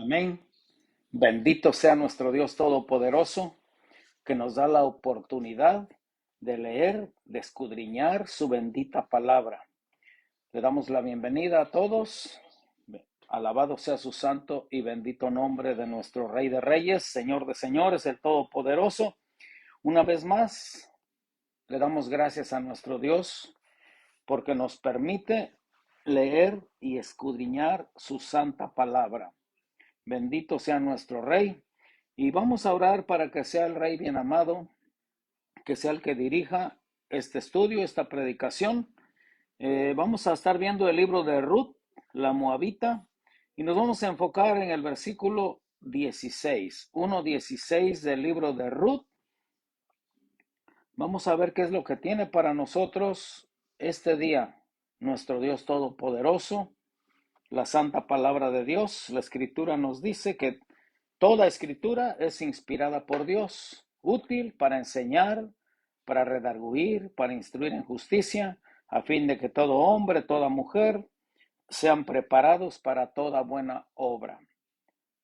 Amén. Bendito sea nuestro Dios Todopoderoso, que nos da la oportunidad de leer, de escudriñar su bendita palabra. Le damos la bienvenida a todos. Alabado sea su santo y bendito nombre de nuestro Rey de Reyes, Señor de Señores, el Todopoderoso. Una vez más, le damos gracias a nuestro Dios porque nos permite leer y escudriñar su santa palabra. Bendito sea nuestro Rey. Y vamos a orar para que sea el Rey bien amado, que sea el que dirija este estudio, esta predicación. Vamos a estar viendo el libro de Ruth, la Moabita, y nos vamos a enfocar en el versículo 16, 1:16 del libro de Ruth. Vamos a ver qué es lo que tiene para nosotros este día, nuestro Dios Todopoderoso, la santa palabra de Dios. La Escritura nos dice que toda Escritura es inspirada por Dios, útil para enseñar, para redarguir, para instruir en justicia, a fin de que todo hombre, toda mujer sean preparados para toda buena obra.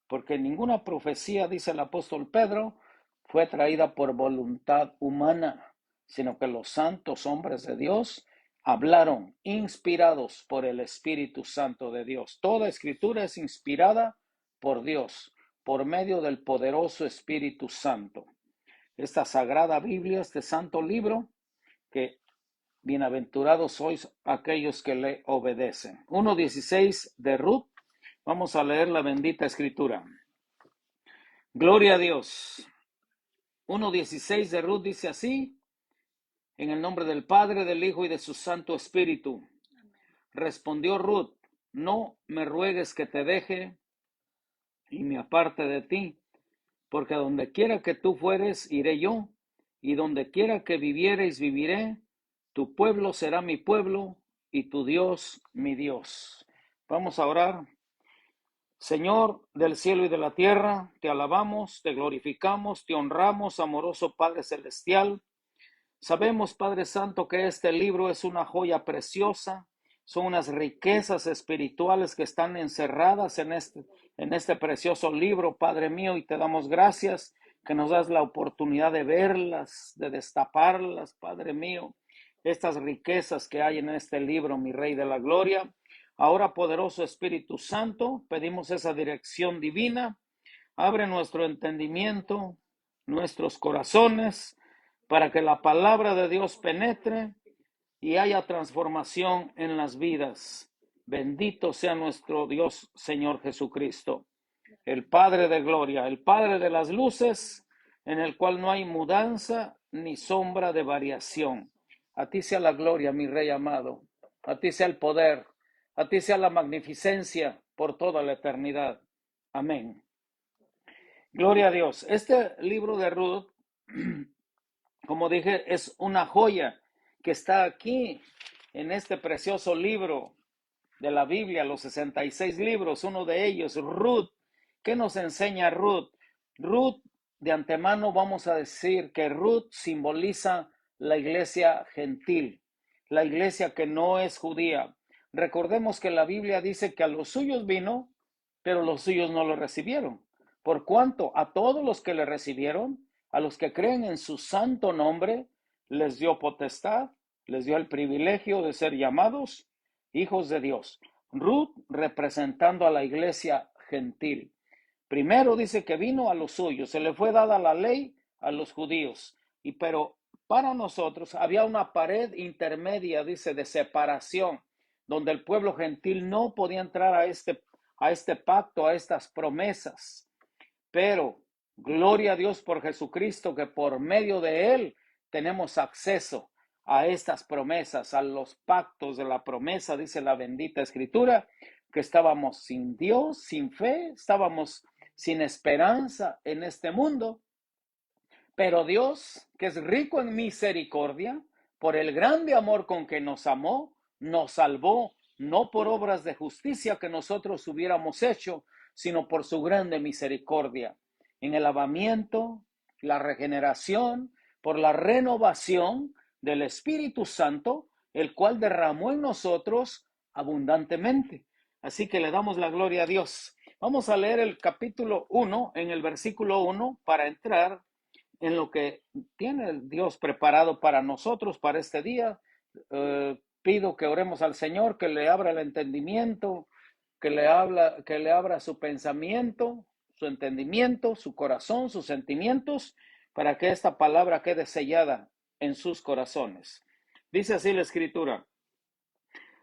Porque ninguna profecía, dice el apóstol Pedro, fue traída por voluntad humana, sino que los santos hombres de Dios hablaron inspirados por el Espíritu Santo de Dios. Toda escritura es inspirada por Dios, por medio del poderoso Espíritu Santo. Esta sagrada Biblia, este santo libro, que bienaventurados sois aquellos que le obedecen. 1:16 de Ruth. Vamos a leer la bendita escritura. Gloria a Dios. 1:16 de Ruth dice así: en el nombre del Padre, del Hijo y de su Santo Espíritu. Respondió Ruth: no me ruegues que te deje y me aparte de ti, porque a donde quiera que tú fueres, iré yo, y donde quiera que viviereis, viviré. Tu pueblo será mi pueblo, y tu Dios mi Dios. Vamos a orar. Señor del cielo y de la tierra, te alabamos, te glorificamos, te honramos, amoroso Padre celestial. Sabemos, Padre Santo, que este libro es una joya preciosa, son unas riquezas espirituales que están encerradas en este precioso libro, Padre mío, y te damos gracias que nos das la oportunidad de verlas, de destaparlas, Padre mío, estas riquezas que hay en este libro, mi Rey de la Gloria. Ahora, poderoso Espíritu Santo, pedimos esa dirección divina. Abre nuestro entendimiento, nuestros corazones, para que la palabra de Dios penetre y haya transformación en las vidas. Bendito sea nuestro Dios, Señor Jesucristo, el Padre de gloria, el Padre de las luces, en el cual no hay mudanza ni sombra de variación. A ti sea la gloria, mi Rey amado. A ti sea el poder. A ti sea la magnificencia por toda la eternidad. Amén. Gloria a Dios. Este libro de Ruth, como dije, es una joya que está aquí en este precioso libro de la Biblia, los 66 libros, uno de ellos, Ruth. ¿Qué nos enseña Ruth? Ruth, de antemano vamos a decir que Ruth simboliza la iglesia gentil, la iglesia que no es judía. Recordemos que la Biblia dice que a los suyos vino, pero los suyos no lo recibieron. Por cuanto a todos los que le recibieron, a los que creen en su santo nombre, les dio potestad, les dio el privilegio de ser llamados hijos de Dios. Ruth representando a la iglesia gentil. Primero dice que vino a los suyos, se le fue dada la ley a los judíos, pero para nosotros había una pared intermedia, dice, de separación, donde el pueblo gentil no podía entrar a este pacto, a estas promesas. Pero gloria a Dios por Jesucristo, que por medio de él tenemos acceso a estas promesas, a los pactos de la promesa. Dice la bendita escritura que estábamos sin Dios, sin fe, estábamos sin esperanza en este mundo, pero Dios, que es rico en misericordia, por el grande amor con que nos amó, nos salvó, no por obras de justicia que nosotros hubiéramos hecho, sino por su grande misericordia, en el lavamiento, la regeneración, por la renovación del Espíritu Santo, el cual derramó en nosotros abundantemente. Así que le damos la gloria a Dios. Vamos a leer el capítulo 1 en el versículo 1 para entrar en lo que tiene Dios preparado para nosotros, para este día. Pido que oremos al Señor, que le abra el entendimiento, que le abra su pensamiento, su entendimiento, su corazón, sus sentimientos, para que esta palabra quede sellada en sus corazones. Dice así la Escritura: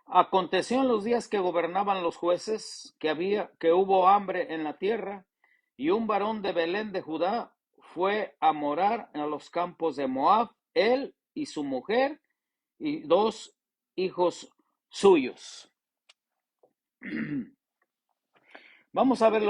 aconteció en los días que gobernaban los jueces que hubo hambre en la tierra, y un varón de Belén de Judá fue a morar en los campos de Moab, él y su mujer y 2 hijos suyos. Vamos a ver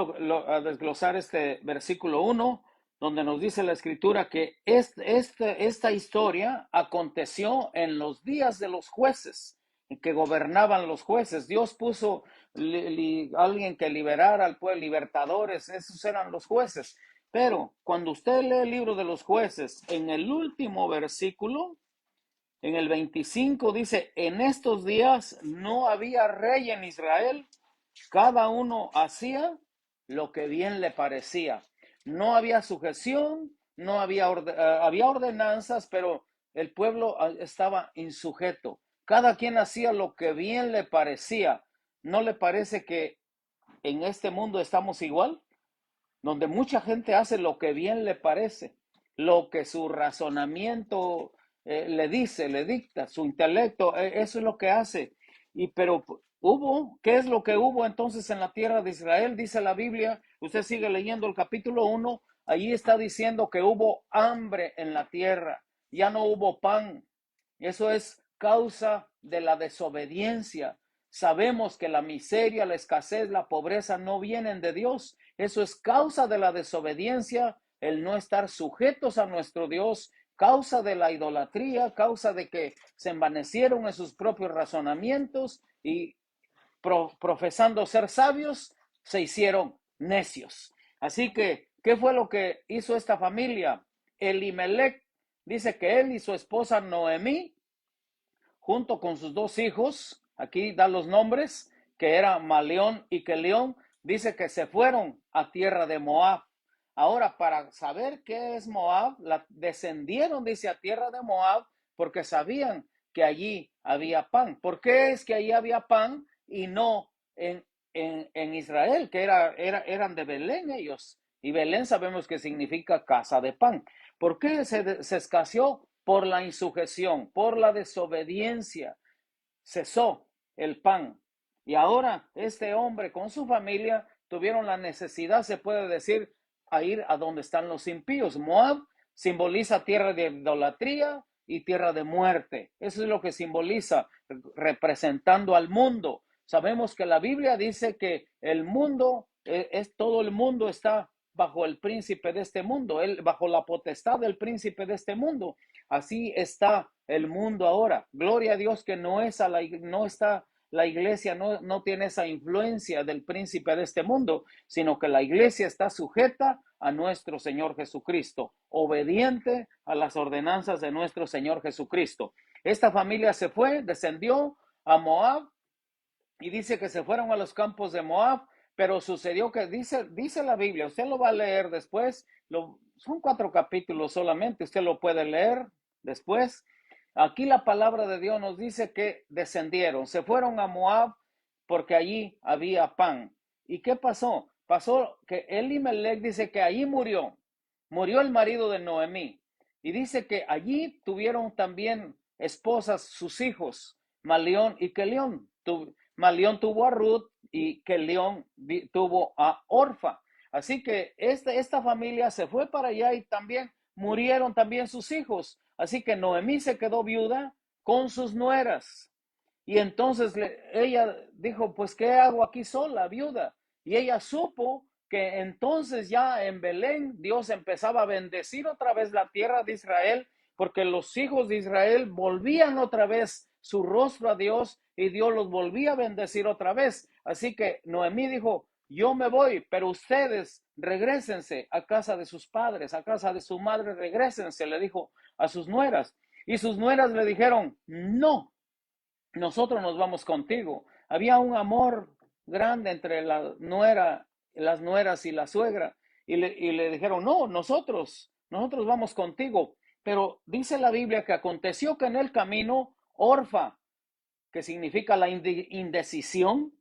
a desglosar este versículo 1, donde nos dice la Escritura que esta historia aconteció en los días de los jueces, en que gobernaban los jueces. Dios puso alguien que liberara al pueblo, libertadores, esos eran los jueces. Pero cuando usted lee el libro de los jueces, en el último versículo, en el 25, dice: en estos días no había rey en Israel, cada uno hacía lo que bien le parecía. No había sujeción, no había, había ordenanzas, pero el pueblo estaba insujeto. Cada quien hacía lo que bien le parecía. ¿No le parece que en este mundo estamos igual? Donde mucha gente hace lo que bien le parece, lo que su razonamiento le dice, le dicta, su intelecto, eso es lo que hace. Pero ¿qué es lo que hubo entonces en la tierra de Israel? Dice la Biblia, usted sigue leyendo el capítulo 1, allí está diciendo que hubo hambre en la tierra, ya no hubo pan. Eso es causa de la desobediencia. Sabemos que la miseria, la escasez, la pobreza no vienen de Dios. Eso es causa de la desobediencia, el no estar sujetos a nuestro Dios, causa de la idolatría, causa de que se envanecieron en sus propios razonamientos y profesando ser sabios, se hicieron necios. Así que, ¿qué fue lo que hizo esta familia? Elimelech dice que él y su esposa Noemí, junto con sus 2 hijos, aquí da los nombres, que eran Malión y Kelión, dice que se fueron a tierra de Moab. Ahora, para saber qué es Moab, descendieron, dice, a tierra de Moab, porque sabían que allí había pan. ¿Por qué es que allí había pan y no en Israel, que eran de Belén ellos? Y Belén sabemos que significa casa de pan. ¿Por qué se escaseó? Por la insujeción, por la desobediencia. Cesó el pan. Y ahora este hombre con su familia tuvieron la necesidad, se puede decir, a ir a donde están los impíos. Moab simboliza tierra de idolatría y tierra de muerte. Eso es lo que simboliza, representando al mundo. Sabemos que la Biblia dice que el mundo, todo el mundo está bajo el príncipe de este mundo, bajo la potestad del príncipe de este mundo. Así está el mundo ahora. Gloria a Dios que no está la iglesia, no tiene esa influencia del príncipe de este mundo, sino que la iglesia está sujeta a nuestro Señor Jesucristo, obediente a las ordenanzas de nuestro Señor Jesucristo. Esta familia se fue, descendió a Moab, y dice que se fueron a los campos de Moab, pero sucedió que dice la Biblia, usted lo va a leer después, son 4 capítulos solamente, usted lo puede leer después. Aquí la palabra de Dios nos dice que descendieron, se fueron a Moab porque allí había pan. ¿Y qué pasó? Pasó que Elimelech dice que allí murió el marido de Noemí, y dice que allí tuvieron también esposas sus hijos, Malión y Kelión. Malión tuvo a Ruth y Kelión tuvo a Orfa. Así que esta familia se fue para allá y también murieron también sus hijos. Así que Noemí se quedó viuda con sus nueras. Y entonces ella dijo, pues, ¿qué hago aquí sola, viuda? Y ella supo que entonces ya en Belén Dios empezaba a bendecir otra vez la tierra de Israel, porque los hijos de Israel volvían otra vez su rostro a Dios y Dios los volvía a bendecir otra vez. Así que Noemí dijo, yo me voy, pero ustedes regrésense a casa de sus padres, a casa de su madre, regrésense, le dijo a sus nueras. Y sus nueras le dijeron, no, nosotros nos vamos contigo. Había un amor grande entre la nuera las nueras y la suegra. Y le dijeron, no, nosotros vamos contigo. Pero dice la Biblia que aconteció que en el camino, Orfa, que significa la indecisión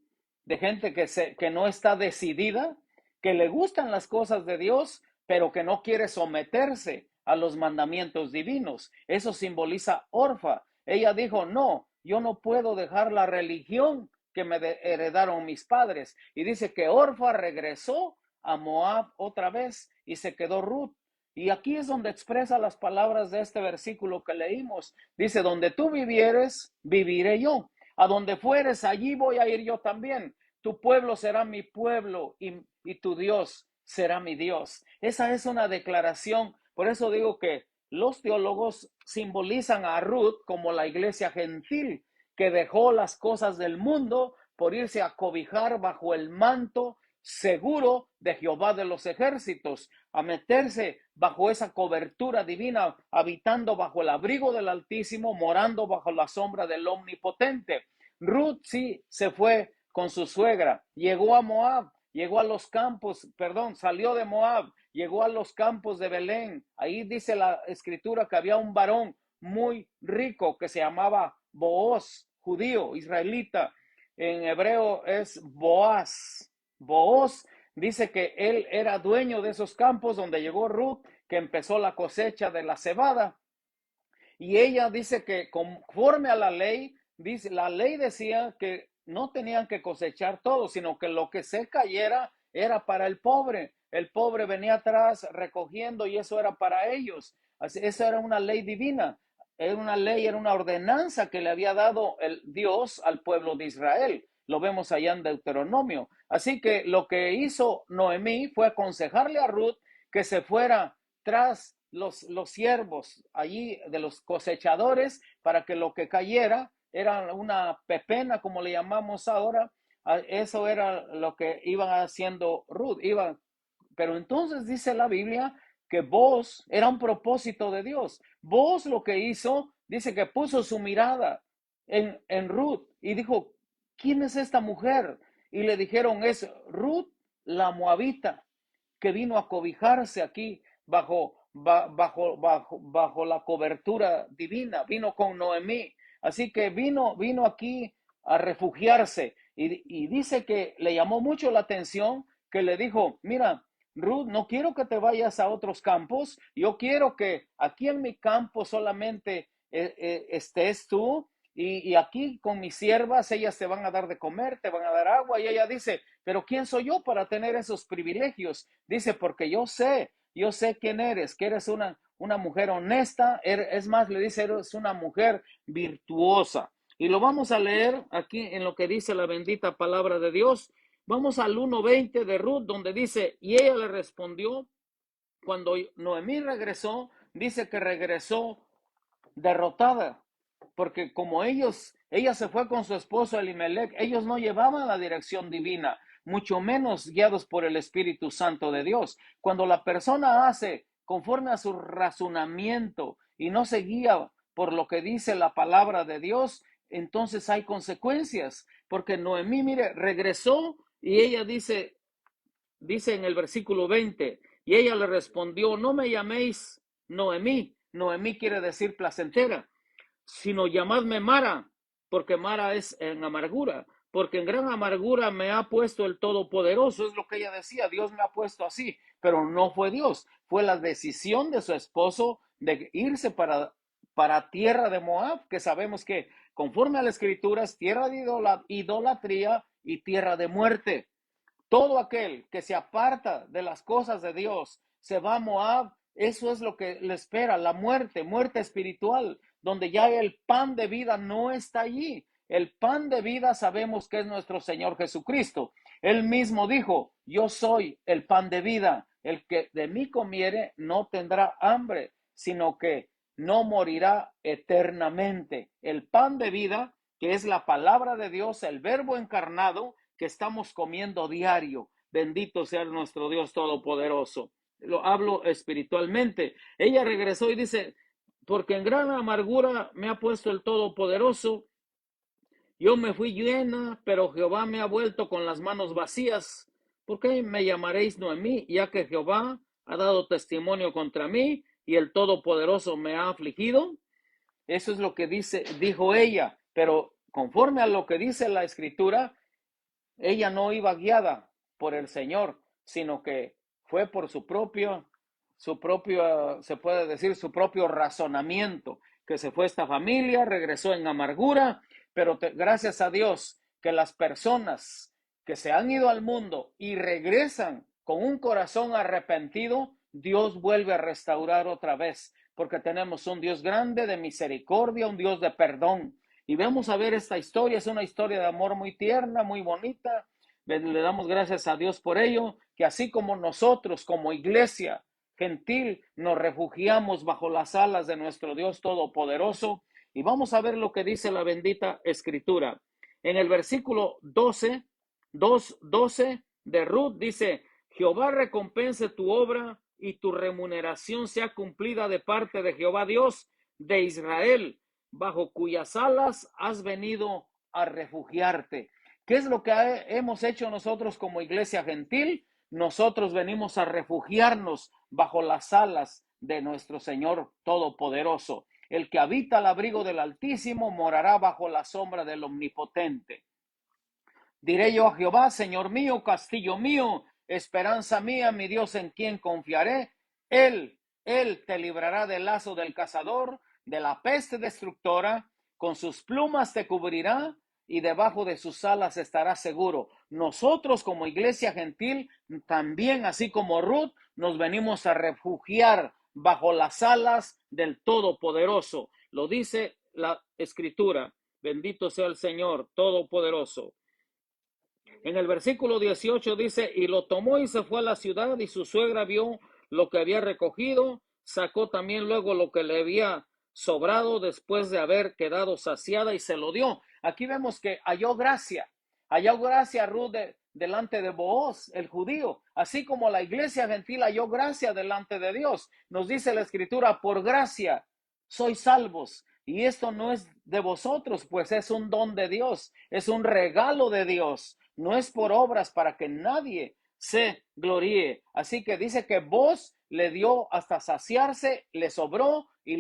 de gente que no está decidida, que le gustan las cosas de Dios, pero que no quiere someterse a los mandamientos divinos. Eso simboliza Orfa. Ella dijo, no, yo no puedo dejar la religión que me heredaron mis padres. Y dice que Orfa regresó a Moab otra vez y se quedó Ruth. Y aquí es donde expresa las palabras de este versículo que leímos. Dice, donde tú vivieres, viviré yo. A donde fueres, allí voy a ir yo también. Tu pueblo será mi pueblo y tu Dios será mi Dios. Esa es una declaración. Por eso digo que los teólogos simbolizan a Ruth como la iglesia gentil que dejó las cosas del mundo por irse a cobijar bajo el manto seguro de Jehová de los ejércitos, a meterse bajo esa cobertura divina, habitando bajo el abrigo del Altísimo, morando bajo la sombra del Omnipotente. Ruth sí se fue con su suegra, llegó a Moab, llegó a los campos, perdón, salió de Moab, llegó a los campos de Belén. Ahí dice la escritura que había un varón muy rico que se llamaba Booz, judío, israelita. En hebreo es Boaz. Booz dice que él era dueño de esos campos donde llegó Ruth, que empezó la cosecha de la cebada. Y ella dice que conforme a la ley, dice, la ley decía que no tenían que cosechar todo, sino que lo que se cayera era para el pobre. El pobre venía atrás recogiendo y eso era para ellos. Así, esa era una ley divina. Era una ley, era una ordenanza que le había dado el Dios al pueblo de Israel. Lo vemos allá en Deuteronomio. Así que lo que hizo Noemí fue aconsejarle a Ruth que se fuera tras los siervos allí de los cosechadores para que lo que cayera era una pepena, como le llamamos ahora. Eso era lo que iban haciendo Ruth. Pero entonces dice la Biblia que Boaz era un propósito de Dios. Boaz lo que hizo, dice que puso su mirada en Ruth y dijo, ¿quién es esta mujer? Y le dijeron, es Ruth la moabita, que vino a cobijarse aquí bajo la cobertura divina, vino con Noemí. Así que vino aquí a refugiarse y dice que le llamó mucho la atención que le dijo, mira, Ruth, no quiero que te vayas a otros campos, yo quiero que aquí en mi campo solamente estés tú y aquí con mis siervas, ellas te van a dar de comer, te van a dar agua. Y ella dice, pero ¿quién soy yo para tener esos privilegios? Dice, porque yo sé quién eres, que eres una mujer honesta, es más, le dice, eres una mujer virtuosa. Y lo vamos a leer aquí en lo que dice la bendita palabra de Dios. Vamos al 1:20 de Ruth, donde dice, y ella le respondió, cuando Noemí regresó, dice que regresó derrotada, porque como ella se fue con su esposo Elimelech, ellos no llevaban la dirección divina, mucho menos guiados por el Espíritu Santo de Dios. Cuando la persona hace conforme a su razonamiento y no se guía por lo que dice la palabra de Dios, entonces hay consecuencias, porque Noemí, mire, regresó y ella dice en el versículo 20, y ella le respondió, no me llaméis Noemí. Noemí quiere decir placentera, sino llamadme Mara, porque Mara es en amargura, porque en gran amargura me ha puesto el Todopoderoso. Es lo que ella decía, Dios me ha puesto así, pero no fue Dios, fue la decisión de su esposo de irse para tierra de Moab, que sabemos que conforme a la escritura es tierra de idolatría y tierra de muerte. Todo aquel que se aparta de las cosas de Dios, se va a Moab, eso es lo que le espera, la muerte espiritual, donde ya el pan de vida no está allí. El pan de vida sabemos que es nuestro Señor Jesucristo. Él mismo dijo, yo soy el pan de vida. El que de mí comiere no tendrá hambre, sino que no morirá eternamente. El pan de vida, que es la palabra de Dios, el verbo encarnado, que estamos comiendo diario. Bendito sea nuestro Dios Todopoderoso. Lo hablo espiritualmente. Ella regresó y dice, porque en gran amargura me ha puesto el Todopoderoso. Yo me fui llena, pero Jehová me ha vuelto con las manos vacías. ¿Por qué me llamaréis Noemí, ya que Jehová ha dado testimonio contra mí y el Todopoderoso me ha afligido? Eso es lo que dijo ella, pero conforme a lo que dice la Escritura, ella no iba guiada por el Señor, sino que fue por se puede decir, su propio razonamiento, que se fue esta familia, regresó en amargura, pero gracias a Dios que las personas que se han ido al mundo y regresan con un corazón arrepentido, Dios vuelve a restaurar otra vez, porque tenemos un Dios grande de misericordia, un Dios de perdón. Y vamos a ver esta historia, es una historia de amor muy tierna, muy bonita. Le damos gracias a Dios por ello, que así como nosotros como iglesia gentil nos refugiamos bajo las alas de nuestro Dios Todopoderoso. Y vamos a ver lo que dice la bendita Escritura. En el versículo 12 de Ruth dice, Jehová recompense tu obra y tu remuneración sea cumplida de parte de Jehová Dios de Israel, bajo cuyas alas has venido a refugiarte. ¿Qué es lo que hemos hecho nosotros como iglesia gentil? Nosotros venimos a refugiarnos bajo las alas de nuestro Señor Todopoderoso. El que habita al abrigo del Altísimo morará bajo la sombra del Omnipotente. Diré yo a Jehová, Señor mío, castillo mío, esperanza mía, mi Dios en quien confiaré. Él te librará del lazo del cazador, de la peste destructora, con sus plumas te cubrirá y debajo de sus alas estarás seguro. Nosotros como iglesia gentil, también así como Ruth, nos venimos a refugiar bajo las alas del Todopoderoso. Lo dice la Escritura. Bendito sea el Señor Todopoderoso. En el versículo 18 dice, y lo tomó y se fue a la ciudad, y su suegra vio lo que había recogido, sacó también luego lo que le había sobrado después de haber quedado saciada y se lo dio. Aquí vemos que halló gracia Ruth delante de Booz, el judío, así como la iglesia gentil halló gracia delante de Dios. Nos dice la Escritura, por gracia sois salvos. Y esto no es de vosotros, pues es un don de Dios, es un regalo de Dios, no es por obras para que nadie se gloríe. Así que dice que vos le dio hasta saciarse, le sobró y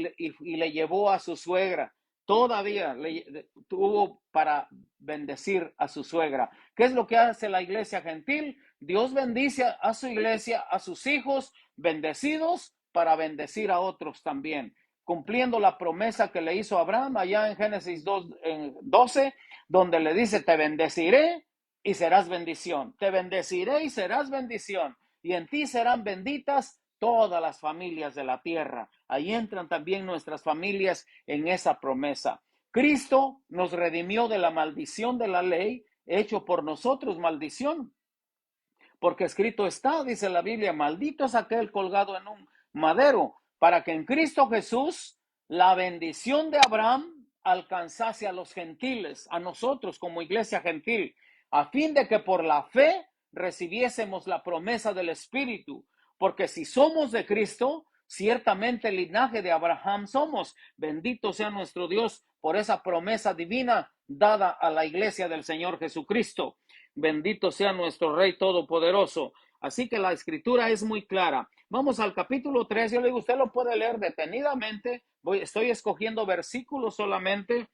le llevó a su suegra. Todavía le tuvo para bendecir a su suegra. ¿Qué es lo que hace la iglesia gentil? Dios bendice a su iglesia, a sus hijos bendecidos para bendecir a otros también, cumpliendo la promesa que le hizo a Abraham allá en Génesis 12, donde le dice, te bendeciré y serás bendición. Te bendeciré y serás bendición. Y en ti serán benditas todas las familias de la tierra. Ahí entran también nuestras familias en esa promesa. Cristo nos redimió de la maldición de la ley, hecho por nosotros maldición. Porque escrito está, dice la Biblia, maldito es aquel colgado en un madero, para que en Cristo Jesús la bendición de Abraham alcanzase a los gentiles, a nosotros como iglesia gentil, a fin de que por la fe recibiésemos la promesa del Espíritu. Porque si somos de Cristo, ciertamente el linaje de Abraham somos. Bendito sea nuestro Dios por esa promesa divina dada a la iglesia del Señor Jesucristo. Bendito sea nuestro Rey Todopoderoso. Así que la Escritura es muy clara. Vamos al capítulo 3. Yo le digo, usted lo puede leer detenidamente. Estoy escogiendo versículos solamente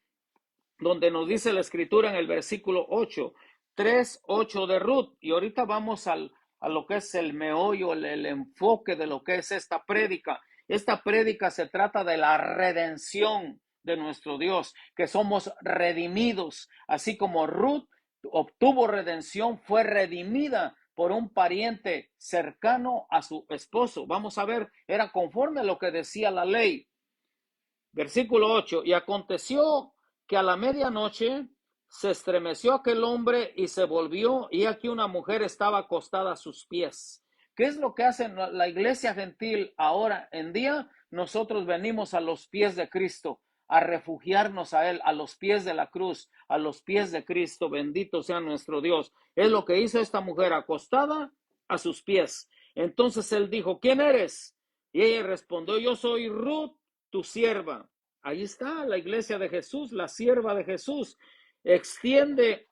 donde nos dice la Escritura en el versículo 8. 3:8 de Ruth. Y ahorita vamos a lo que es el meollo, el enfoque de lo que es esta prédica. Esta prédica se trata de la redención de nuestro Dios, que somos redimidos, así como Ruth obtuvo redención, fue redimida por un pariente cercano a su esposo. Vamos a ver, era conforme a lo que decía la ley. Versículo 8, y aconteció que a la medianoche se estremeció aquel hombre y se volvió, y aquí una mujer estaba acostada a sus pies. ¿Qué es lo que hace la iglesia gentil ahora en día? Nosotros venimos a los pies de Cristo, a refugiarnos a Él, a los pies de la cruz, a los pies de Cristo. Bendito sea nuestro Dios. Es lo que hizo esta mujer, acostada a sus pies. Entonces él dijo, ¿quién eres? Y ella respondió, yo soy Ruth, tu sierva. Ahí está la iglesia de Jesús, la sierva de Jesús. Extiende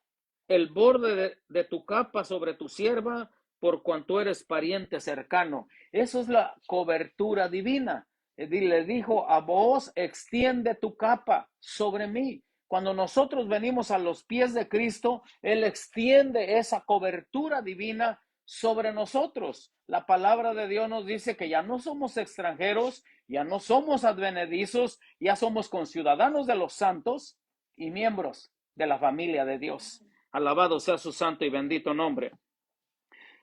el borde de tu capa sobre tu sierva, por cuanto eres pariente cercano. Eso es la cobertura divina. Le dijo a Booz, extiende tu capa sobre mí. Cuando nosotros venimos a los pies de Cristo, Él extiende esa cobertura divina sobre nosotros. La palabra de Dios nos dice que ya no somos extranjeros, ya no somos advenedizos, ya somos conciudadanos de los santos y miembros de la familia de Dios. Alabado sea su santo y bendito nombre.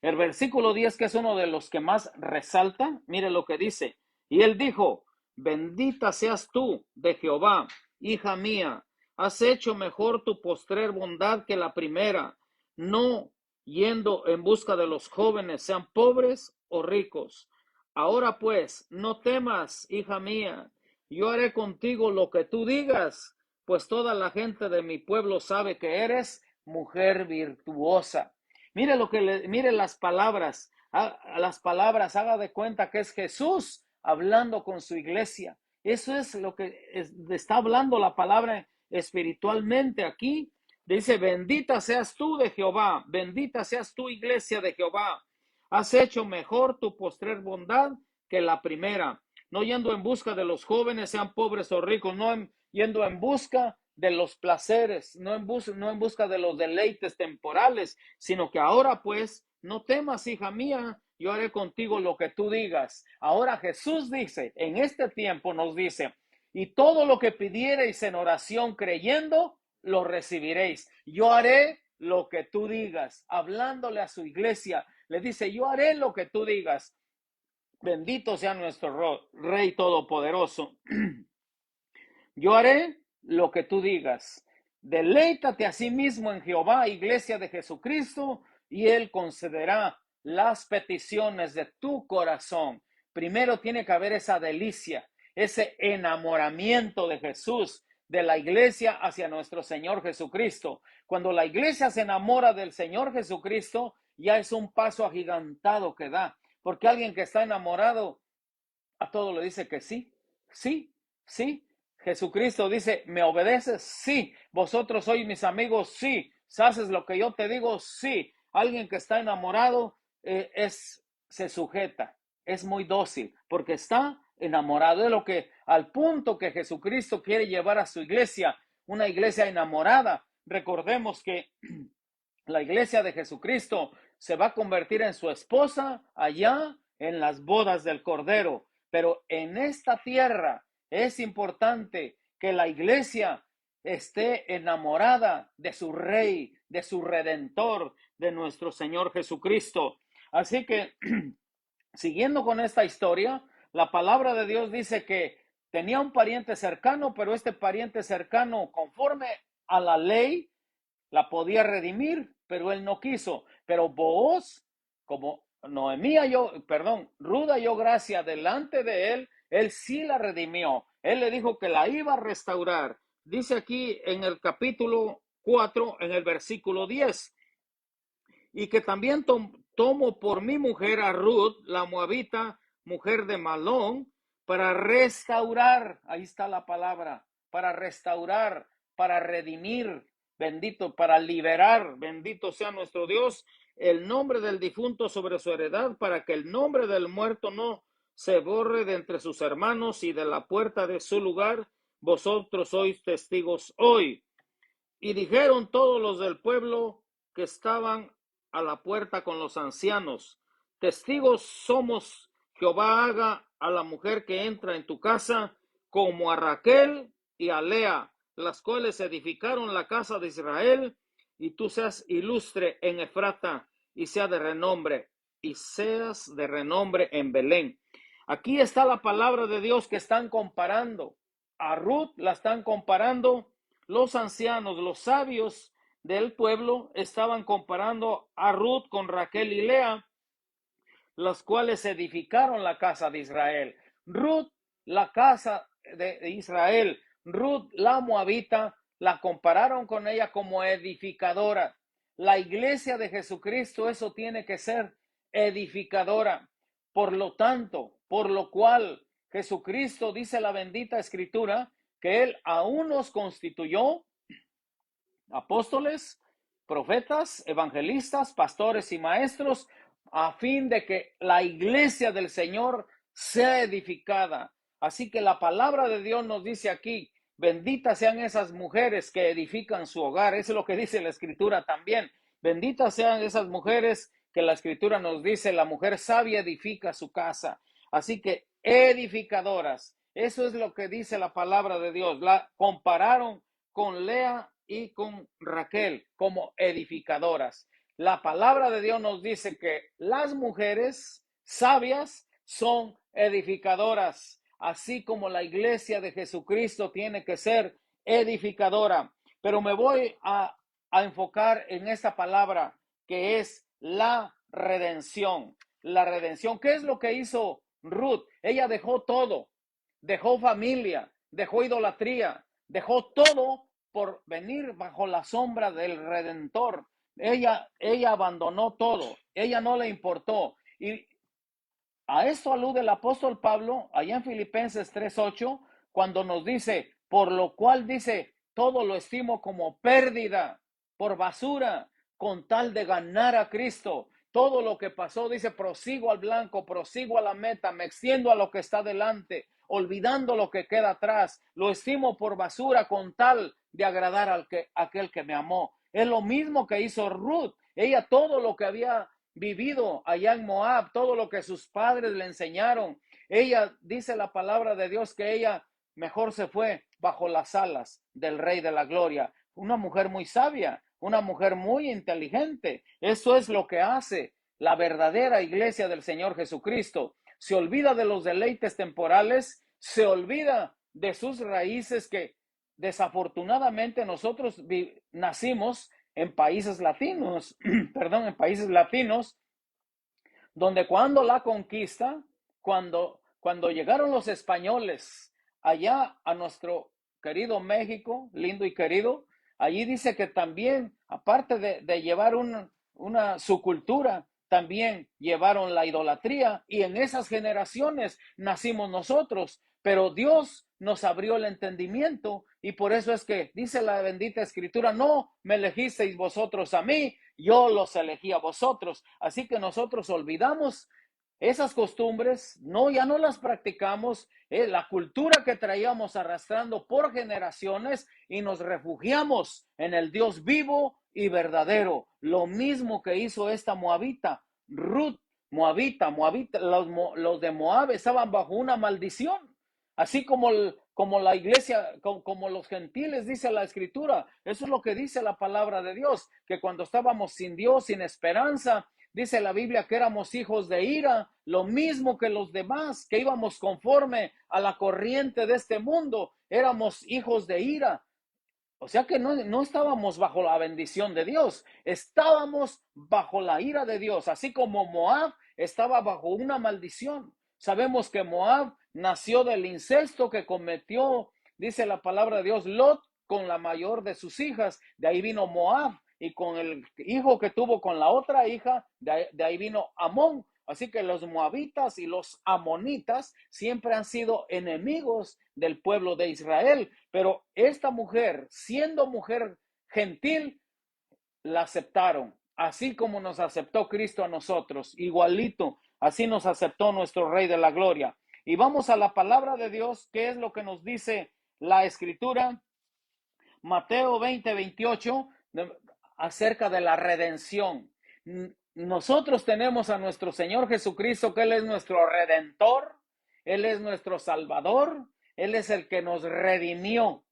El versículo 10, que es uno de los que más resalta, mire lo que dice. Y él dijo, bendita seas tú de Jehová, hija mía, has hecho mejor tu postrer bondad que la primera, no yendo en busca de los jóvenes, sean pobres o ricos. Ahora pues, no temas, hija mía, yo haré contigo lo que tú digas, pues toda la gente de mi pueblo sabe que eres mujer virtuosa. Mire mire las palabras, haga de cuenta que es Jesús hablando con su iglesia. Eso es lo que está hablando la palabra espiritualmente aquí. Dice, bendita seas tú de Jehová, bendita seas tu iglesia de Jehová. Has hecho mejor tu postrer bondad que la primera, no yendo en busca de los jóvenes, sean pobres o ricos, no yendo en busca de los placeres, no en busca de los deleites temporales, sino que ahora pues, no temas, hija mía, yo haré contigo lo que tú digas. Ahora Jesús dice, en este tiempo nos dice, y todo lo que pidiereis en oración creyendo, lo recibiréis. Yo haré lo que tú digas. Hablándole a su iglesia, le dice, yo haré lo que tú digas. Bendito sea nuestro Rey Todopoderoso. Yo haré lo que tú digas. Deleítate a sí mismo en Jehová, iglesia de Jesucristo, y Él concederá las peticiones de tu corazón. Primero tiene que haber esa delicia, ese enamoramiento de Jesús, de la iglesia hacia nuestro Señor Jesucristo. Cuando la iglesia se enamora del Señor Jesucristo, ya es un paso agigantado que da, porque alguien que está enamorado a todo le dice que sí, sí, sí. Jesucristo dice, ¿me obedeces? Sí. ¿Vosotros sois mis amigos? Sí. ¿Haces lo que yo te digo? Sí. Alguien que está enamorado se sujeta, es muy dócil, porque está enamorado. De lo que, al punto que Jesucristo quiere llevar a su iglesia, una iglesia enamorada. Recordemos que la iglesia de Jesucristo se va a convertir en su esposa allá en las bodas del Cordero. Pero en esta tierra es importante que la iglesia esté enamorada de su Rey, de su Redentor, de nuestro Señor Jesucristo. Así que, siguiendo con esta historia, la palabra de Dios dice que tenía un pariente cercano, pero este pariente cercano, conforme a la ley, la podía redimir, pero él no quiso. Pero Booz, como Ruth halló gracia delante de él, él sí la redimió. Él le dijo que la iba a restaurar. Dice aquí en el capítulo 4, en el versículo 10, y que también tomo por mi mujer a Ruth, la moabita, mujer de Malón, para restaurar, ahí está la palabra, para restaurar, para redimir, bendito, para liberar, bendito sea nuestro Dios, el nombre del difunto sobre su heredad, para que el nombre del muerto no se borre de entre sus hermanos, y de la puerta de su lugar vosotros sois testigos hoy. Y dijeron todos los del pueblo que estaban a la puerta con los ancianos, testigos somos, Jehová haga a la mujer que entra en tu casa como a Raquel y a Lea, las cuales edificaron la casa de Israel, y tú seas ilustre en Efrata, y seas de renombre en Belén. Aquí está la palabra de Dios que están comparando. A Ruth la están comparando. Los ancianos, los sabios del pueblo estaban comparando a Ruth con Raquel y Lea, los cuales edificaron la casa de Israel. Ruth, la casa de Israel, Ruth, la moabita, la compararon con ella como edificadora. La iglesia de Jesucristo, eso tiene que ser edificadora. Por lo tanto, por lo cual Jesucristo, dice la bendita escritura, que Él aún nos constituyó apóstoles, profetas, evangelistas, pastores y maestros, a fin de que la iglesia del Señor sea edificada. Así que la palabra de Dios nos dice aquí, benditas sean esas mujeres que edifican su hogar. Eso es lo que dice la Escritura también. Benditas sean esas mujeres que la Escritura nos dice, la mujer sabia edifica su casa. Así que edificadoras. Eso es lo que dice la palabra de Dios. La compararon con Lea y con Raquel como edificadoras. La palabra de Dios nos dice que las mujeres sabias son edificadoras, así como la iglesia de Jesucristo tiene que ser edificadora. Pero me voy a enfocar en esta palabra que es la redención. La redención. ¿Qué es lo que hizo Ruth? Ella dejó todo, dejó familia, dejó idolatría, dejó todo por venir bajo la sombra del Redentor. Ella abandonó todo, ella no le importó. Y a esto alude el apóstol Pablo allá en Filipenses 3:8, cuando nos dice, por lo cual dice, todo lo estimo como pérdida, por basura, con tal de ganar a Cristo. Todo lo que pasó, dice, prosigo al blanco, prosigo a la meta, me extiendo a lo que está delante, olvidando lo que queda atrás. Lo estimo por basura con tal de agradar al aquel que me amó. Es lo mismo que hizo Ruth. Ella todo lo que había vivido allá en Moab, todo lo que sus padres le enseñaron. Ella dice la palabra de Dios que ella mejor se fue bajo las alas del Rey de la Gloria. Una mujer muy sabia, una mujer muy inteligente. Eso es lo que hace la verdadera iglesia del Señor Jesucristo. Se olvida de los deleites temporales, se olvida de sus raíces que desafortunadamente nosotros nacimos en países latinos, perdón, en países latinos, donde cuando la conquista, cuando llegaron los españoles allá a nuestro querido México, lindo y querido, allí dice que también, aparte de llevar su cultura, también llevaron la idolatría y en esas generaciones nacimos nosotros, pero Dios nos abrió el entendimiento y por eso es que dice la bendita escritura, no me elegisteis vosotros a mí, yo los elegí a vosotros. Así que nosotros olvidamos esas costumbres, no, ya no las practicamos, la cultura que traíamos arrastrando por generaciones y nos refugiamos en el Dios vivo y verdadero. Lo mismo que hizo esta moabita, Ruth, moabita, los de Moab estaban bajo una maldición, así como la iglesia, como los gentiles, dice la escritura. Eso es lo que dice la palabra de Dios, que cuando estábamos sin Dios, sin esperanza, dice la Biblia que éramos hijos de ira, lo mismo que los demás, que íbamos conforme a la corriente de este mundo, éramos hijos de ira. O sea que no estábamos bajo la bendición de Dios, estábamos bajo la ira de Dios, así como Moab estaba bajo una maldición. Sabemos que Moab nació del incesto que cometió, dice la palabra de Dios, Lot con la mayor de sus hijas, de ahí vino Moab, y con el hijo que tuvo con la otra hija, de ahí vino Amón. Así que los moabitas y los amonitas siempre han sido enemigos del pueblo de Israel, pero esta mujer, siendo mujer gentil, la aceptaron, así como nos aceptó Cristo a nosotros, igualito, así nos aceptó nuestro Rey de la Gloria. Y vamos a la palabra de Dios, que es lo que nos dice la Escritura, Mateo 20:28, acerca de la redención. Nosotros tenemos a nuestro Señor Jesucristo, que Él es nuestro Redentor, Él es nuestro Salvador, Él es el que nos redimió.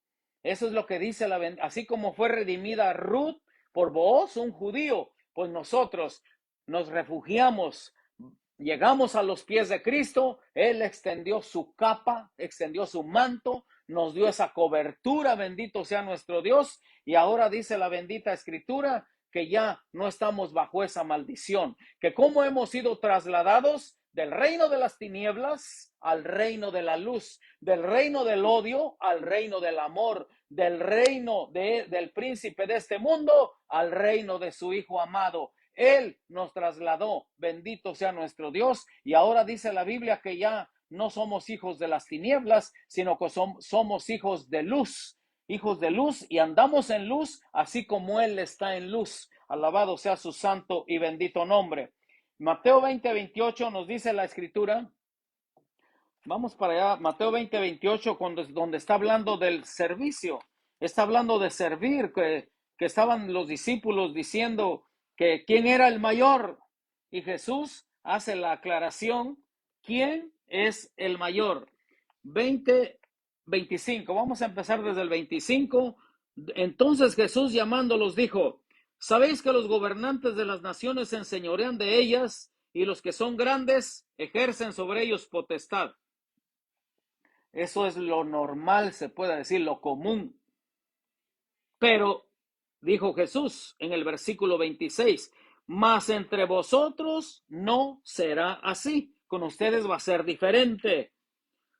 Eso es lo que dice así como fue redimida Ruth por Booz, un judío, pues nosotros nos refugiamos, llegamos a los pies de Cristo, Él extendió su capa, extendió su manto, nos dio esa cobertura, bendito sea nuestro Dios, y ahora dice la bendita escritura que ya no estamos bajo esa maldición, que como hemos sido trasladados del reino de las tinieblas al reino de la luz, del reino del odio al reino del amor, del reino del príncipe de este mundo al reino de su Hijo amado. Él nos trasladó, bendito sea nuestro Dios, y ahora dice la Biblia que ya no somos hijos de las tinieblas, sino que somos hijos de luz, y andamos en luz, así como Él está en luz. Alabado sea su santo y bendito nombre. Mateo 20:28 nos dice la escritura. Vamos para allá, Mateo 20:28, donde está hablando del servicio. Está hablando de servir, que estaban los discípulos diciendo que quién era el mayor. Y Jesús hace la aclaración, ¿quién es el mayor? 20:25, vamos a empezar desde el 25. Entonces Jesús llamándolos dijo, ¿sabéis que los gobernantes de las naciones se enseñorean de ellas y los que son grandes ejercen sobre ellos potestad? Eso es lo normal, se puede decir, lo común. Pero, dijo Jesús en el versículo 26, mas entre vosotros no será así. Con ustedes va a ser diferente,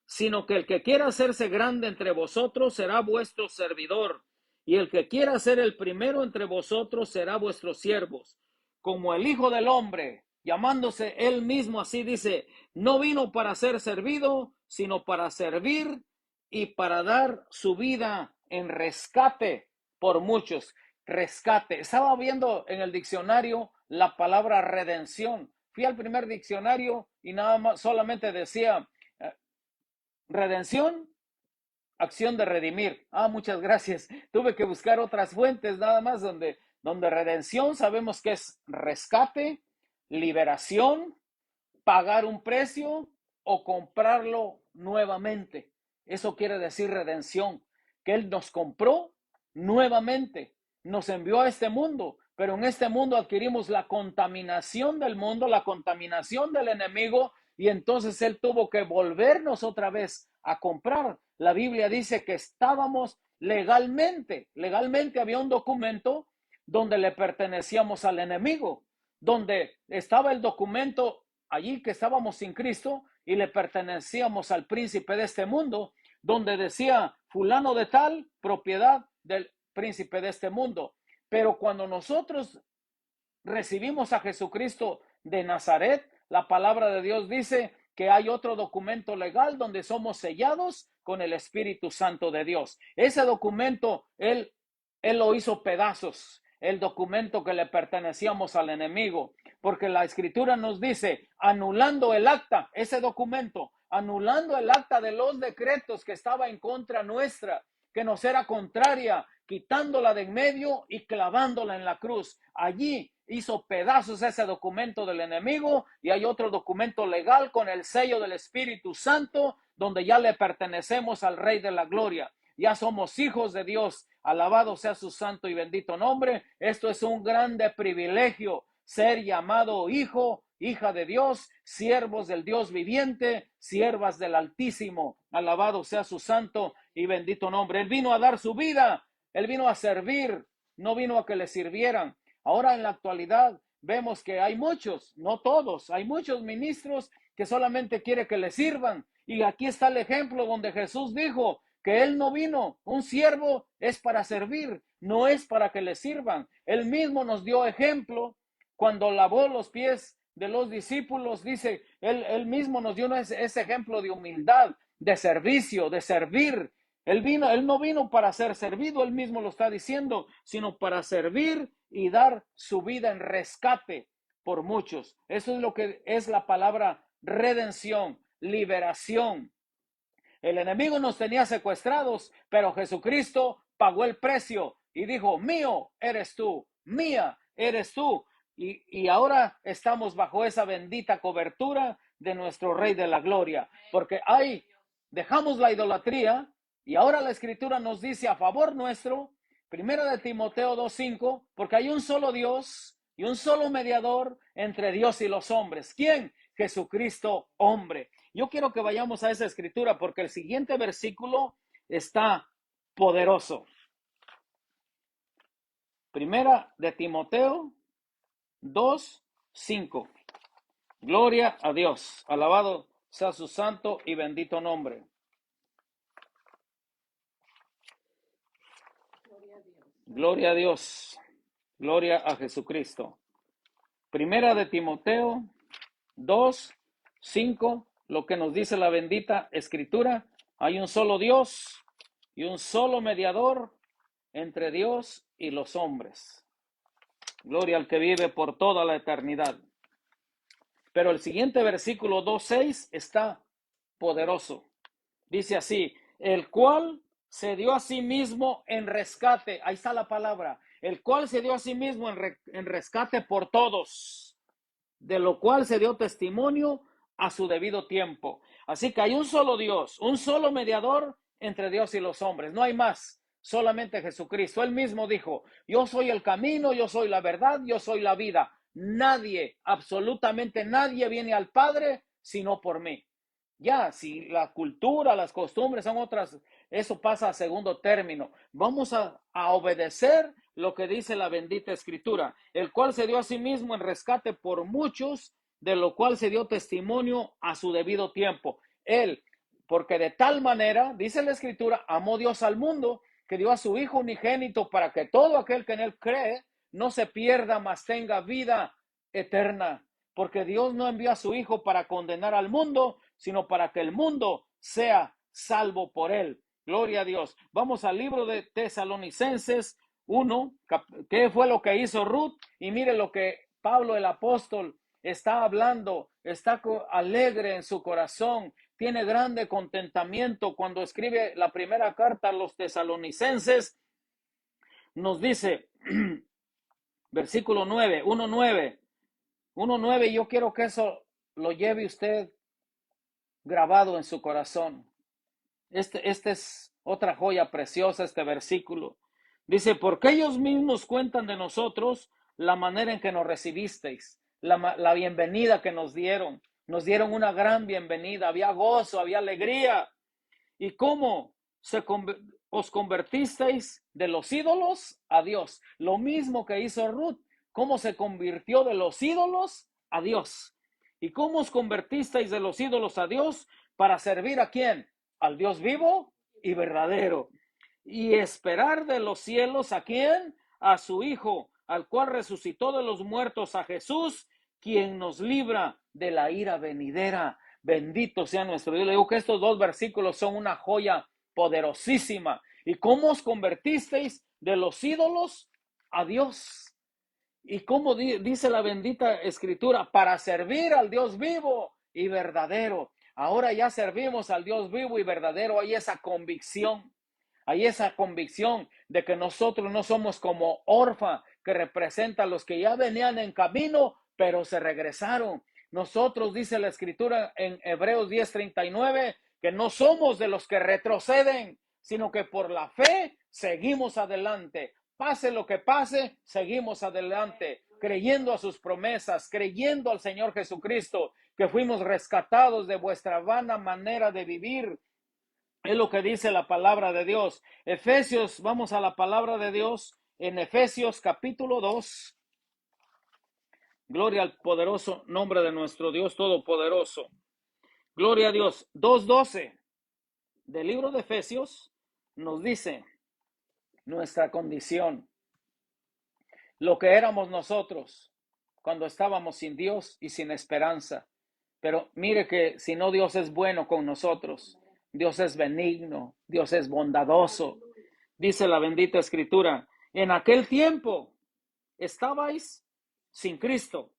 sino que el que quiera hacerse grande entre vosotros será vuestro servidor, y el que quiera ser el primero entre vosotros será vuestros siervos. Como el Hijo del Hombre, llamándose él mismo así, dice, no vino para ser servido, sino para servir y para dar su vida en rescate por muchos. Rescate. Estaba viendo en el diccionario la palabra redención. Fui al primer diccionario y nada más solamente decía redención, acción de redimir. Muchas gracias. Tuve que buscar otras fuentes nada más donde redención sabemos que es rescate, liberación, pagar un precio o comprarlo nuevamente. Eso quiere decir redención, que Él nos compró nuevamente, nos envió a este mundo, pero en este mundo adquirimos la contaminación del mundo, la contaminación del enemigo, y entonces Él tuvo que volvernos otra vez a comprar. La Biblia dice que estábamos legalmente había un documento donde le pertenecíamos al enemigo, donde estaba el documento allí que estábamos sin Cristo y le pertenecíamos al príncipe de este mundo, donde decía fulano de tal, propiedad del príncipe de este mundo. Pero cuando nosotros recibimos a Jesucristo de Nazaret, la palabra de Dios dice que hay otro documento legal donde somos sellados con el Espíritu Santo de Dios. Ese documento, él lo hizo pedazos, el documento que le pertenecíamos al enemigo, porque la Escritura nos dice, anulando el acta, ese documento, anulando el acta de los decretos que estaba en contra nuestra, que nos era contraria, quitándola de en medio y clavándola en la cruz. Allí hizo pedazos ese documento del enemigo y hay otro documento legal con el sello del Espíritu Santo donde ya le pertenecemos al Rey de la Gloria. Ya somos hijos de Dios. Alabado sea su santo y bendito nombre. Esto es un grande privilegio, ser llamado hijo, hija de Dios, siervos del Dios viviente, siervas del Altísimo. Alabado sea su santo y bendito nombre. Él vino a dar su vida, Él vino a servir, no vino a que le sirvieran. Ahora en la actualidad vemos que hay muchos, no todos, hay muchos ministros que solamente quiere que le sirvan. Y aquí está el ejemplo donde Jesús dijo que Él no vino, un siervo es para servir, no es para que le sirvan. Él mismo nos dio ejemplo cuando lavó los pies de los discípulos, dice, él mismo nos dio ese ejemplo de humildad, de servicio, de servir. Él no vino para ser servido, él mismo lo está diciendo, sino para servir y dar su vida en rescate por muchos. Eso es lo que es la palabra redención, liberación. El enemigo nos tenía secuestrados, pero Jesucristo pagó el precio y dijo, mío eres tú, mía eres tú. Y ahora estamos bajo esa bendita cobertura de nuestro Rey de la Gloria, porque ahí dejamos la idolatría y ahora la Escritura nos dice a favor nuestro, primero de Timoteo 2:5, porque hay un solo Dios y un solo mediador entre Dios y los hombres. ¿Quién? Jesucristo, hombre. Yo quiero que vayamos a esa escritura porque el siguiente versículo está poderoso. Primera de Timoteo 2:5. Gloria a Dios. Alabado sea su santo y bendito nombre. Gloria a Dios. Gloria a Jesucristo. Primera de Timoteo 2:5. Lo que nos dice la bendita escritura. Hay un solo Dios y un solo mediador entre Dios y los hombres. Gloria al que vive por toda la eternidad. Pero el siguiente versículo 2:6 está poderoso. Dice así, el cual se dio a sí mismo en rescate. Ahí está la palabra. El cual se dio a sí mismo en rescate por todos, de lo cual se dio testimonio a su debido tiempo. Así que hay un solo Dios, un solo mediador entre Dios y los hombres. No hay más, solamente Jesucristo. Él mismo dijo, yo soy el camino, yo soy la verdad, yo soy la vida. Nadie, absolutamente nadie viene al Padre sino por mí. Ya, si la cultura, las costumbres son otras, eso pasa a segundo término. Vamos a obedecer lo que dice la bendita Escritura, el cual se dio a sí mismo en rescate por muchos, de lo cual se dio testimonio a su debido tiempo. Él, porque de tal manera, dice la Escritura, amó Dios al mundo, que dio a su Hijo unigénito para que todo aquel que en él cree no se pierda, mas tenga vida eterna. Porque Dios no envió a su Hijo para condenar al mundo, sino para que el mundo sea salvo por él. Gloria a Dios. Vamos al libro de Tesalonicenses 1, ¿qué fue lo que hizo Ruth? Y mire lo que Pablo el apóstol está hablando, está alegre en su corazón, tiene grande contentamiento cuando escribe la primera carta a los tesalonicenses. Nos dice, versículo 9, 1:9, 1:9, yo quiero que eso lo lleve usted grabado en su corazón. Este es otra joya preciosa, este versículo. Dice, porque ellos mismos cuentan de nosotros la manera en que nos recibisteis, la bienvenida que nos dieron. Nos dieron una gran bienvenida, había gozo, había alegría. ¿Y cómo os convertisteis de los ídolos a Dios? Lo mismo que hizo Ruth, cómo se convirtió de los ídolos a Dios. ¿Y cómo os convertisteis de los ídolos a Dios para servir a quién? Al Dios vivo y verdadero. Y esperar de los cielos a quién? A su Hijo, al cual resucitó de los muertos, a Jesús, quien nos libra de la ira venidera. Bendito sea nuestro Dios. Le digo que estos dos versículos son una joya poderosísima. ¿Y cómo os convertisteis de los ídolos a Dios? Y como dice la bendita Escritura, para servir al Dios vivo y verdadero. Ahora ya servimos al Dios vivo y verdadero. Hay esa convicción. Hay esa convicción de que nosotros no somos como Orfa, que representa a los que ya venían en camino, pero se regresaron. Nosotros, dice la Escritura en Hebreos 10:39, que no somos de los que retroceden, sino que por la fe seguimos adelante. Pase lo que pase, seguimos adelante, creyendo a sus promesas, creyendo al Señor Jesucristo, que fuimos rescatados de vuestra vana manera de vivir. Es lo que dice la palabra de Dios. Efesios, vamos a la palabra de Dios en Efesios capítulo 2. Gloria al poderoso nombre de nuestro Dios Todopoderoso. Gloria a Dios. 2:12 del libro de Efesios nos dice nuestra condición, lo que éramos nosotros cuando estábamos sin Dios y sin esperanza. Pero mire que si no, Dios es bueno con nosotros. Dios es benigno, Dios es bondadoso. Dice la bendita Escritura, en aquel tiempo estabais sin Cristo,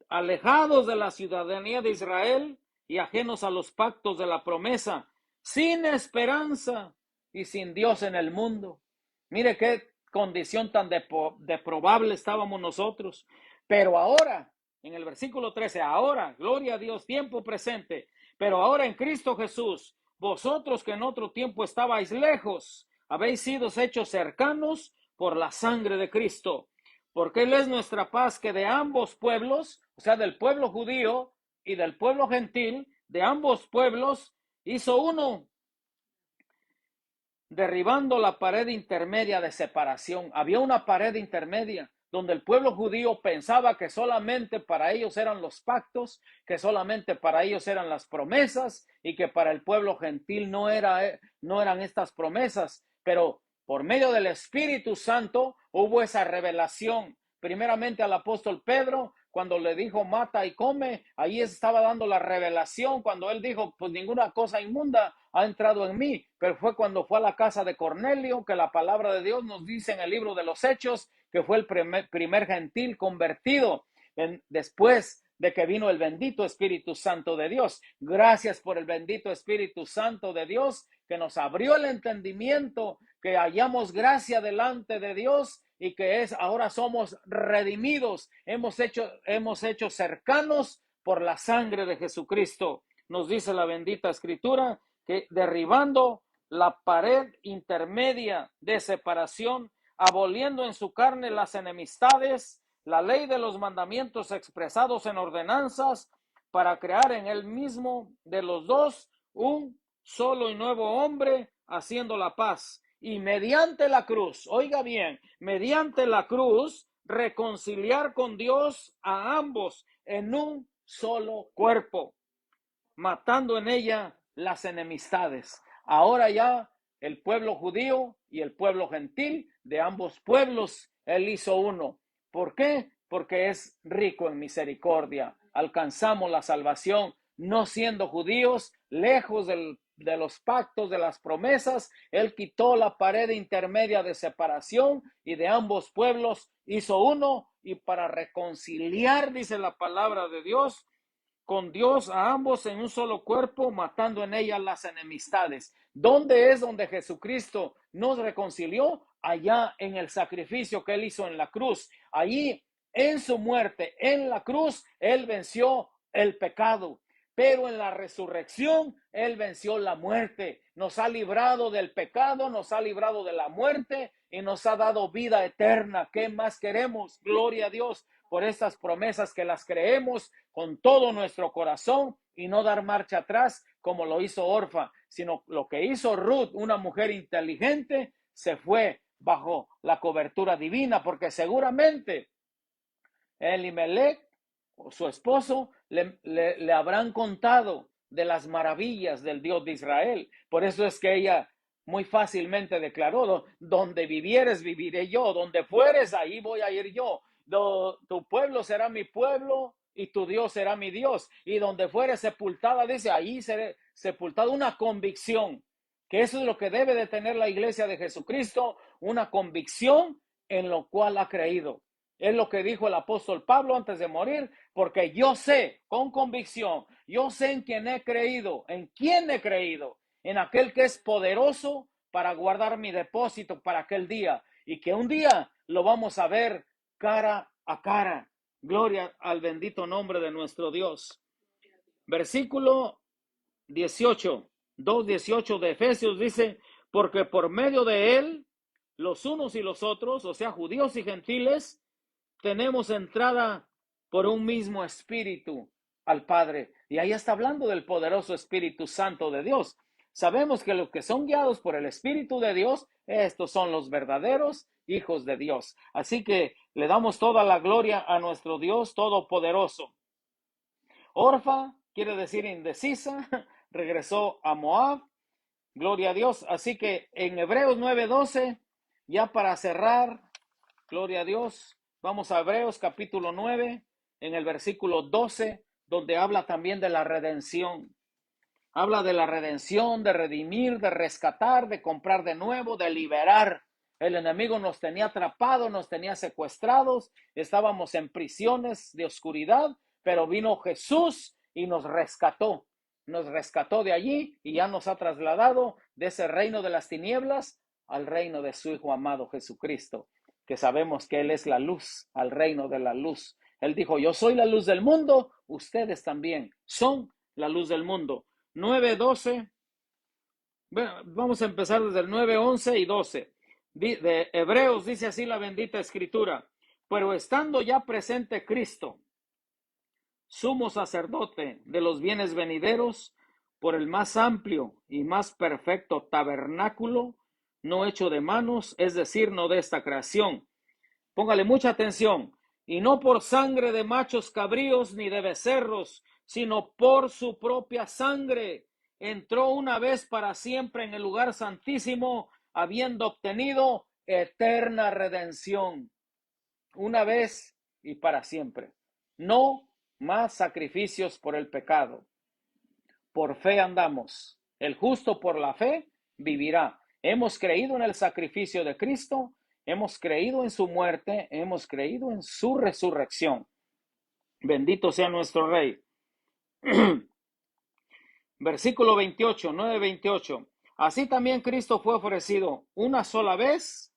alejados de la ciudadanía de Israel y ajenos a los pactos de la promesa, sin esperanza y sin Dios en el mundo. Mire qué condición tan deplorable estábamos nosotros. Pero ahora, en el versículo 13, ahora, gloria a Dios, tiempo presente, pero ahora en Cristo Jesús, vosotros que en otro tiempo estabais lejos, habéis sido hechos cercanos por la sangre de Cristo, porque Él es nuestra paz, que de ambos pueblos, o sea, del pueblo judío y del pueblo gentil, de ambos pueblos, hizo uno, derribando la pared intermedia de separación. Había una pared intermedia donde el pueblo judío pensaba que solamente para ellos eran los pactos, que solamente para ellos eran las promesas y que para el pueblo gentil no eran estas promesas. Pero por medio del Espíritu Santo hubo esa revelación. Primeramente al apóstol Pedro, cuando le dijo mata y come, ahí estaba dando la revelación, cuando él dijo pues ninguna cosa inmunda ha entrado en mí, pero fue cuando fue a la casa de Cornelio, que la palabra de Dios nos dice en el libro de los Hechos, que fue el primer gentil convertido. Después de que vino el bendito Espíritu Santo de Dios. Gracias por el bendito Espíritu Santo de Dios que nos abrió el entendimiento, que hallamos gracia delante de Dios y que ahora somos redimidos, hemos hecho cercanos por la sangre de Jesucristo. Nos dice la bendita Escritura que derribando la pared intermedia de separación, aboliendo en su carne las enemistades, la ley de los mandamientos expresados en ordenanzas, para crear en él mismo de los dos un solo y nuevo hombre, haciendo la paz. Y mediante la cruz, oiga bien, mediante la cruz, reconciliar con Dios a ambos en un solo cuerpo, matando en ella las enemistades. Ahora ya el pueblo judío y el pueblo gentil, de ambos pueblos, él hizo uno. ¿Por qué? Porque es rico en misericordia. Alcanzamos la salvación no siendo judíos, lejos de los pactos, de las promesas. Él quitó la pared intermedia de separación y de ambos pueblos hizo uno, y para reconciliar, dice la palabra de Dios, con Dios a ambos en un solo cuerpo, matando en ella las enemistades. ¿Dónde es donde Jesucristo nos reconcilió? Allá en el sacrificio que él hizo en la cruz. Allí en su muerte, en la cruz, él venció el pecado. Pero en la resurrección, él venció la muerte. Nos ha librado del pecado, nos ha librado de la muerte y nos ha dado vida eterna. ¿Qué más queremos? Gloria a Dios por estas promesas, que las creemos con todo nuestro corazón y no dar marcha atrás como lo hizo Orfa, sino lo que hizo Ruth, una mujer inteligente, se fue bajo la cobertura divina, porque seguramente Elimelech o su esposo le habrán contado de las maravillas del Dios de Israel. Por eso es que ella muy fácilmente declaró: donde vivieres, viviré yo; donde fueres, ahí voy a ir yo. Tu pueblo será mi pueblo y tu Dios será mi Dios. Y donde fuere sepultada, dice, ahí seré sepultada. Una convicción, que eso es lo que debe de tener la iglesia de Jesucristo, una convicción en lo cual ha creído. Es lo que dijo el apóstol Pablo antes de morir: porque yo sé con convicción, yo sé en quién he creído, en aquel que es poderoso para guardar mi depósito para aquel día, y que un día lo vamos a ver cara a cara. Gloria al bendito nombre de nuestro Dios. Versículo 18, 2:18 de Efesios dice: porque por medio de él, los unos y los otros, o sea, judíos y gentiles, tenemos entrada por un mismo espíritu al Padre. Y ahí está hablando del poderoso Espíritu Santo de Dios. Sabemos que los que son guiados por el Espíritu de Dios, estos son los verdaderos hijos de Dios. Así que le damos toda la gloria a nuestro Dios todopoderoso. Orfa quiere decir indecisa, regresó a Moab. Gloria a Dios. Así que en Hebreos 9:12, ya para cerrar, gloria a Dios, vamos a Hebreos capítulo 9, en el versículo 12, donde habla también de la redención. Habla de la redención, de redimir, de rescatar, de comprar de nuevo, de liberar. El enemigo nos tenía atrapados, nos tenía secuestrados, estábamos en prisiones de oscuridad, pero vino Jesús y nos rescató. Nos rescató de allí y ya nos ha trasladado de ese reino de las tinieblas al reino de su Hijo amado Jesucristo, que sabemos que Él es la luz, al reino de la luz. Él dijo: yo soy la luz del mundo, ustedes también son la luz del mundo. 9:12, bueno, vamos a empezar desde el 9:11 y 12. De Hebreos dice así la bendita Escritura: pero estando ya presente Cristo, sumo sacerdote de los bienes venideros, por el más amplio y más perfecto tabernáculo, no hecho de manos, es decir, no de esta creación. Póngale mucha atención. Y no por sangre de machos cabríos ni de becerros, sino por su propia sangre, entró una vez para siempre en el lugar santísimo, habiendo obtenido eterna redención. Una vez y para siempre. No más sacrificios por el pecado. Por fe andamos. El justo por la fe vivirá. Hemos creído en el sacrificio de Cristo, hemos creído en su muerte, hemos creído en su resurrección. Bendito sea nuestro Rey. Versículo 28, 9:28. Así también Cristo fue ofrecido una sola vez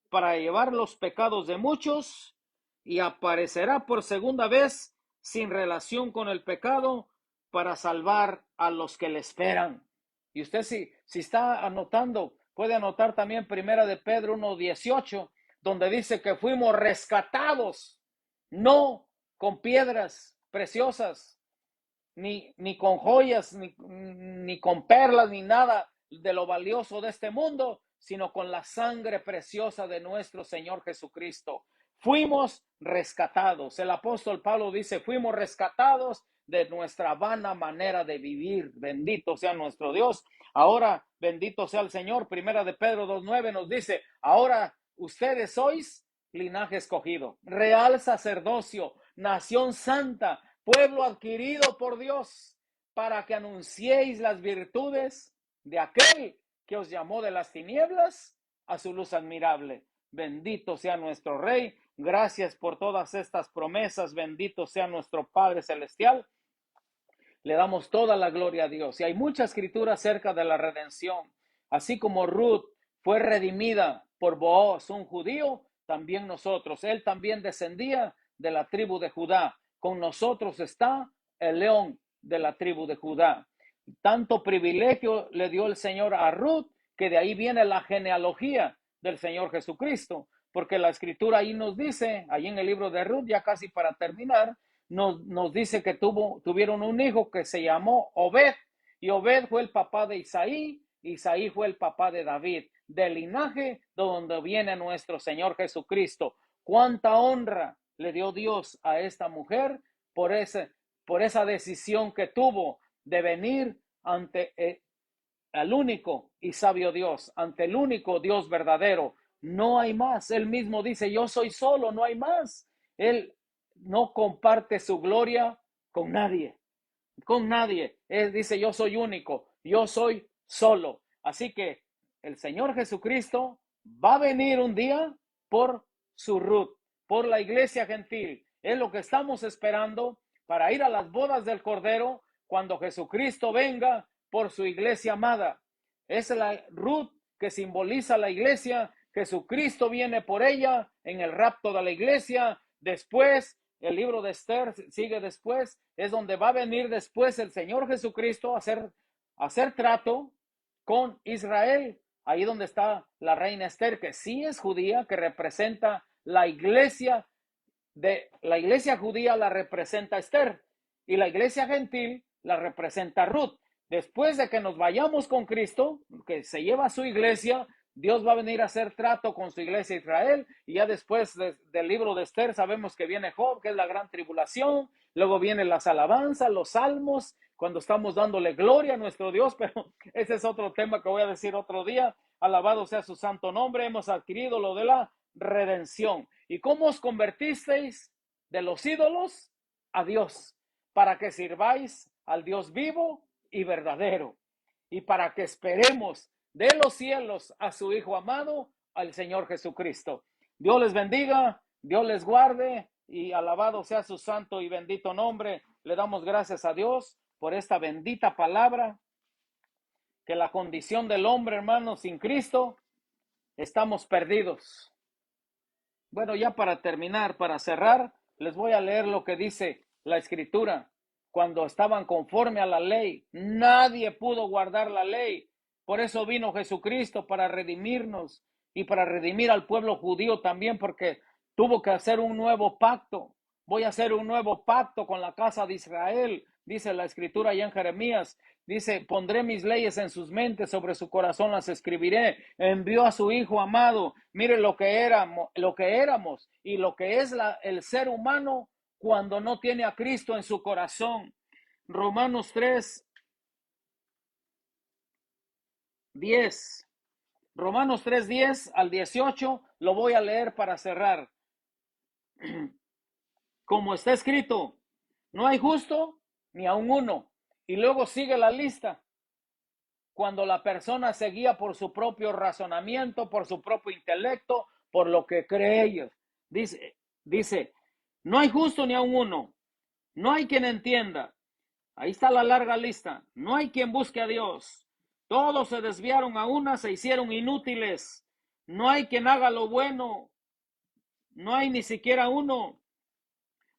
para llevar los pecados de muchos y aparecerá por segunda vez sin relación con el pecado para salvar a los que le esperan. Y usted si está anotando, puede anotar también Primera de Pedro 1:18, donde dice que fuimos rescatados, no con piedras preciosas, ni con joyas, ni con perlas, ni nada de lo valioso de este mundo, sino con la sangre preciosa de nuestro Señor Jesucristo. Fuimos rescatados. El apóstol Pablo dice, fuimos rescatados de nuestra vana manera de vivir. Bendito sea nuestro Dios. Ahora, bendito sea el Señor. Primera de Pedro 2:9 nos dice, ahora ustedes sois linaje escogido, real sacerdocio, nación santa, pueblo adquirido por Dios, para que anunciéis las virtudes de aquel que os llamó de las tinieblas a su luz admirable. Bendito sea nuestro Rey. Gracias por todas estas promesas. Bendito sea nuestro Padre Celestial. Le damos toda la gloria a Dios. Y hay mucha escritura acerca de la redención. Así como Ruth fue redimida por Booz, un judío, también nosotros. Él también descendía de la tribu de Judá. Con nosotros está el león de la tribu de Judá. Tanto privilegio le dio el Señor a Ruth, que de ahí viene la genealogía del Señor Jesucristo. Porque la escritura ahí nos dice, ahí en el libro de Ruth, ya casi para terminar, nos dice que tuvieron un hijo que se llamó Obed, y Obed fue el papá de Isaí, Isaí fue el papá de David, del linaje de donde viene nuestro Señor Jesucristo. Cuánta honra le dio Dios a esta mujer por esa decisión que tuvo de venir ante al único y sabio Dios, ante el único Dios verdadero. No hay más. Él mismo dice, yo soy solo, no hay más. Él no comparte su gloria con nadie, con nadie. Él dice, yo soy único, yo soy solo. Así que el Señor Jesucristo va a venir un día por su Ruth, por la iglesia gentil. Es lo que estamos esperando para ir a las bodas del Cordero cuando Jesucristo venga por su iglesia amada. Es la Ruth que simboliza la iglesia. Jesucristo viene por ella en el rapto de la iglesia. Después, el libro de Esther sigue después, es donde va a venir después el Señor Jesucristo a hacer trato con Israel. Ahí donde está la reina Esther, que sí es judía, que representa la iglesia judía, la representa Esther, y la iglesia gentil la representa Ruth. Después de que nos vayamos con Cristo, que se lleva a su iglesia, Dios va a venir a hacer trato con su iglesia Israel, y ya después del libro de Esther sabemos que viene Job, que es la gran tribulación, luego vienen las alabanzas, los salmos, cuando estamos dándole gloria a nuestro Dios, pero ese es otro tema que voy a decir otro día. Alabado sea su santo nombre. Hemos adquirido lo de la redención. ¿Y cómo os convertisteis de los ídolos a Dios? Para que sirváis al Dios vivo y verdadero, y para que esperemos de los cielos a su Hijo amado, al Señor Jesucristo. Dios les bendiga, Dios les guarde, y alabado sea su santo y bendito nombre. Le damos gracias a Dios por esta bendita palabra, que la condición del hombre, hermano, sin Cristo, estamos perdidos. Bueno, ya para terminar, para cerrar, les voy a leer lo que dice la Escritura. Cuando estaban conforme a la ley, nadie pudo guardar la ley. Por eso vino Jesucristo, para redimirnos y para redimir al pueblo judío también, porque tuvo que hacer un nuevo pacto. Voy a hacer un nuevo pacto con la casa de Israel, dice la Escritura allá en Jeremías. Dice, pondré mis leyes en sus mentes, sobre su corazón las escribiré. Envió a su Hijo amado. Mire lo que éramos y lo que es el ser humano cuando no tiene a Cristo en su corazón. Romanos 3:10. Romanos 3:10 al 18 lo voy a leer para cerrar. Como está escrito, no hay justo ni aun uno. Y luego sigue la lista. Cuando la persona se guía por su propio razonamiento, por su propio intelecto, por lo que cree ellos. Dice, no hay justo ni aun uno. No hay quien entienda. Ahí está la larga lista. No hay quien busque a Dios. Todos se desviaron a una, se hicieron inútiles. No hay quien haga lo bueno. No hay ni siquiera uno.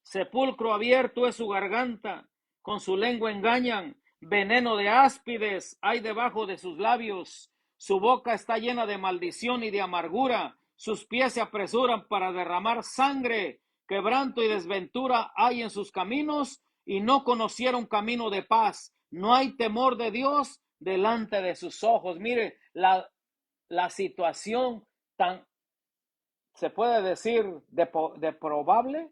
Sepulcro abierto es su garganta. Con su lengua engañan. Veneno de áspides hay debajo de sus labios. Su boca está llena de maldición y de amargura. Sus pies se apresuran para derramar sangre. Quebranto y desventura hay en sus caminos y no conocieron camino de paz. No hay temor de Dios delante de sus ojos. Mire la situación tan, se puede decir, de probable,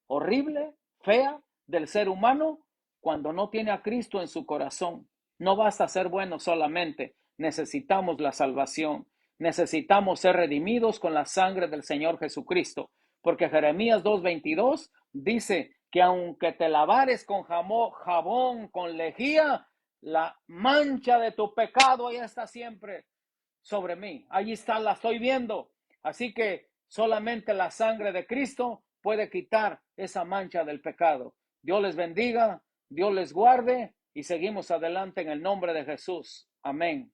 horrible, fea del ser humano cuando no tiene a Cristo en su corazón. No basta ser bueno solamente, necesitamos la salvación, necesitamos ser redimidos con la sangre del Señor Jesucristo, porque Jeremías 2:22 dice que aunque te lavares con jabón, con lejía, la mancha de tu pecado ya está siempre sobre mí. Allí está, la estoy viendo. Así que solamente la sangre de Cristo puede quitar esa mancha del pecado. Dios les bendiga, Dios les guarde y seguimos adelante en el nombre de Jesús. Amén.